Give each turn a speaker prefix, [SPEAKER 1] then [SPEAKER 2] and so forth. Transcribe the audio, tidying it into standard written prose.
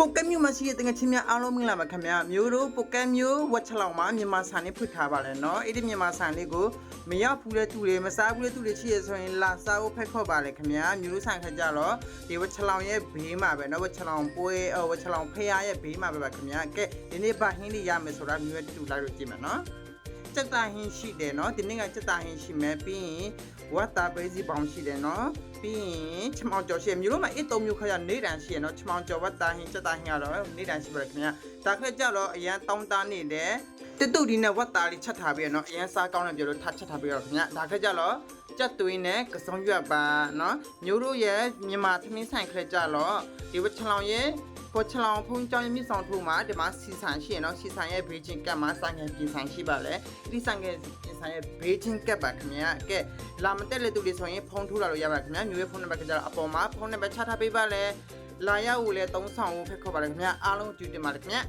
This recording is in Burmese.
[SPEAKER 1] ပိုကက်မျိုးမရှိတဲ့တကယ်ချင်းများအားလုံးမင်္ဂလာပါခင်ဗျာမျိုးတို့ပိုကက်မျိုးဝက်ချလောင်မှာမြန်မာဆန်လေးဖွင့်ထားပါလဲเนาะအဲ့ဒီမြန်မာဆန်လေးကိုမရောက်ဘူးတဲ့သူတွေမစားဘူးတဲ့သူတွေရှိရဆိုရင်လာစားဖို့ဖက်ခေါ်ပါလေခင်ဗျာမျိုးတို့ဆန်ခကြတော့ဒီဝက်ချလောင်ရဲ့ဘေးမှာပဲเนาะဝက်ချလောင်ပွဲဝက်ချလောင်ဖျားရဲ့ဘေးမှာပဲပါခင်ဗျာကဲဒီနေ့ဗဟင်းလေးရမယ်ဆိုတာမျိုးရဲ့တူလိုက်လို့ကြည့်မယ်เนาะစက်တာဟင်းရှိတယ်เนาะဒီနေ့ကစက်တာဟင်းရှိမယ်ပြီးရင်ဝတ်တာပဲစီပေါင်းရှိတယ်เนาะပြီးရင်ချမောင်ကျော်ရှိမျိုးတို့မှာ1-3မျိုးခါရနေတန်ရှိရเนาะချမောင်ကျော်ဝတ်တာဟင်းစက်တာဟင်းကတော့နေတန်ရှိပါခင်ဗျာဒါခက်ကြတော့အရန်တောင်းတာနေတယ်တစ်တုတ်ဒီနဲ့ဝတ်တာလေးချက်ထားပြီးရเนาะအရန်စားကောင်းတယ်ပြောလို့ထားချက်ထားပြီးတော့ခင်ဗျာဒါခက်ကြတော့ကြက်သွင်းနဲ့ကစုံရွက်ပါเนาะမျိုးတို့ရဲ့မြန်မာသမင်းဆိုင်ခက်ကြတော့ဒီဝတ်ချလောင်ရဲ့ပေါ်ချလောင်ဖုန်းကြောင်းမြင့်ဆောင်ထိုးမှာဒီမှာစီဆန်ရှိရเนาะစီဆန်ရဲ့ဘေးချင်းကတ်မှာဆိုင်ငယ်ပြင်ဆိုင်ရှိပါလေဒီဆိုင်ငယ်ပြင်ဆိုင်ရဲ့ဘေးချင်းကတ်ပါခင်ဗျာကဲလာမတက်လေသူတွေဆိုရင်ဖုန်းထိုးလာလို့ရပါခင်ဗျာမျိုးရဲ့ဖုန်းနံပါတ်ကကြတော့အပေါ်မှာဖုန်းနံပါတ်ချထားပေးပါလေလာရောက်ဦးလေ3ဆောင်ဦးဖက်ခေါ်ပါလေခင်ဗျာအားလုံးကြည့်တင်ပါလေခင်ဗျာ